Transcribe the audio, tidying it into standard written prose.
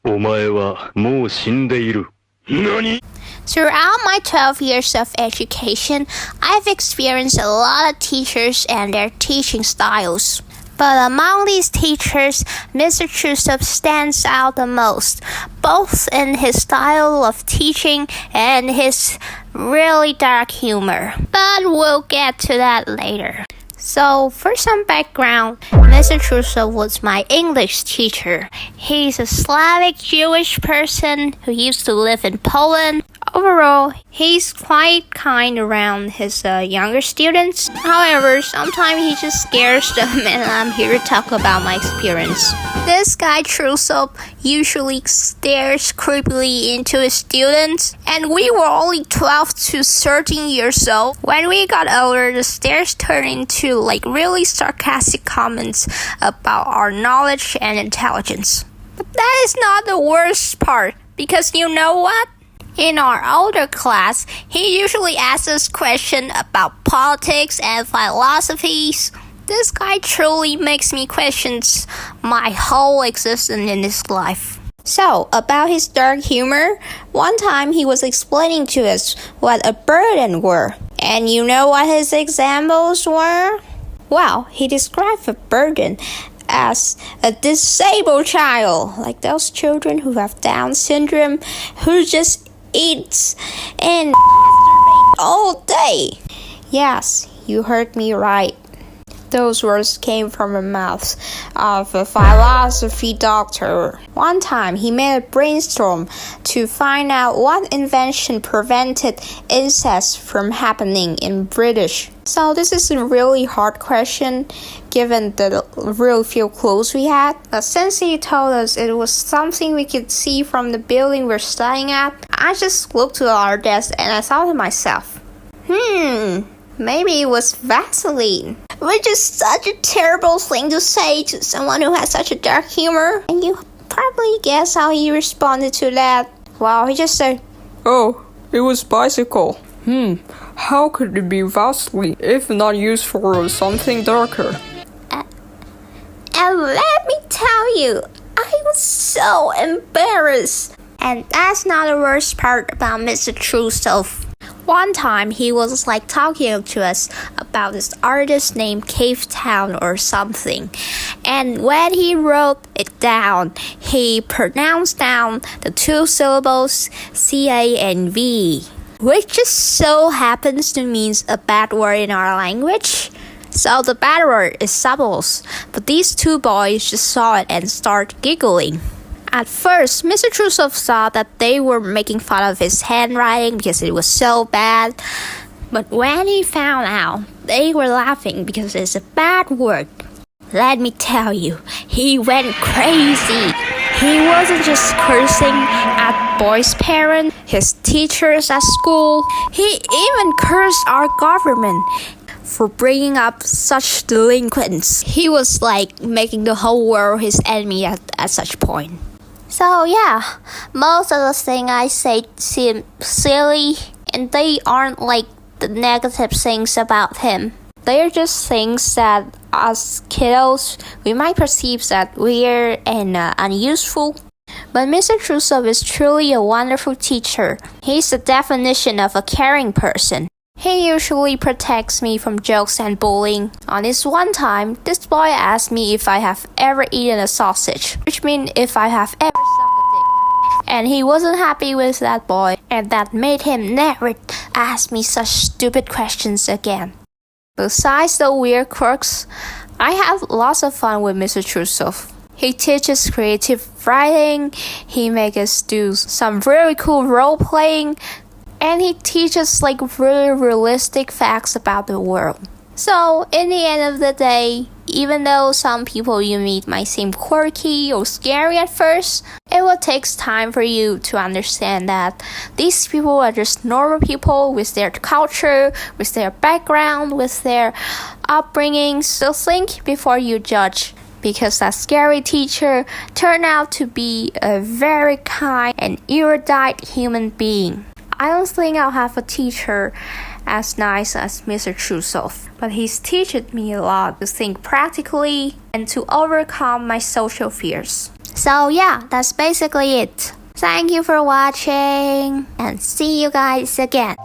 お前はもう死んでいる。何? Throughout my 12 years of education, I've experienced a lot of teachers and their teaching styles. But among these teachers, Mr. Trusov stands out the most, both in his style of teaching and his really dark humor. But we'll get to that later. So, for some background, Mr. Trusov was my English teacher. He's a Slavic Jewish person who used to live in Poland. Overall, he's quite kind around his younger students. However, sometimes he just scares them, and I'm here to talk about my experience. This guy Trusov usually stares creepily into his students, and we were only 12 to 13 years old. When we got older, the stares turned into really sarcastic comments about our knowledge and intelligence. But that is not the worst part, because you know what? In our older class, he usually asks us questions about politics and philosophies. This guy truly makes me question my whole existence in this life. So, about his dark humor, one time he was explaining to us what a burden were. And you know what his examples were? Well, he described a burden as a disabled child, like those children who have Down syndrome, who just eats and masturbates all day. Yes, you heard me right. Those words came from the mouth of a philosophy doctor. One time, he made a brainstorm to find out what invention prevented incest from happening in British. So this is a really hard question, given the real few clues we had. But since he told us it was something we could see from the building we're studying at, I just looked to our desk and I thought to myself, maybe it was Vaseline. Which is such a terrible thing to say to someone who has such a dark humor. And you probably guess how he responded to that. Well, he just said, "Oh, it was bicycle. How could it be Vaseline if not used for something darker?" And let me tell you, I was so embarrassed. And that's not the worst part about Mr. Trusov. One time, he was talking to us about this artist named Cave Town or something. And when he wrote it down, he pronounced down the two syllables C-A and V, which just so happens to mean a bad word in our language. So the bad word is supples, but these two boys just saw it and started giggling. At first, Mr. Trusov thought that they were making fun of his handwriting because it was so bad. But when he found out, they were laughing because it's a bad word. Let me tell you, he went crazy. He wasn't just cursing at boys' parents, his teachers at school. He even cursed our government for bringing up such delinquents. He was making the whole world his enemy at such point. So yeah, most of the things I say seem silly, and they aren't the negative things about him. They're just things that us kiddos, we might perceive that weird and unuseful. But Mr. Trusov is truly a wonderful teacher. He's the definition of a caring person. He usually protects me from jokes and bullying. On this one time, this boy asked me if I have ever eaten a sausage, which means if I have ever sucked a dick. And he wasn't happy with that boy, and that made him never ask me such stupid questions again. Besides the weird quirks, I have lots of fun with Mr. Trusov. He teaches creative writing, he makes us do some really cool role-playing, and he teaches really realistic facts about the world. So, in the end of the day, even though some people you meet might seem quirky or scary at first, it will take time for you to understand that these people are just normal people with their culture, with their background, with their upbringing. So think before you judge, because that scary teacher turned out to be a very kind and erudite human being. I don't think I'll have a teacher as nice as Mr. Trusov, but he's teaching me a lot to think practically and to overcome my social fears. So yeah, that's basically it. Thank you for watching and see you guys again.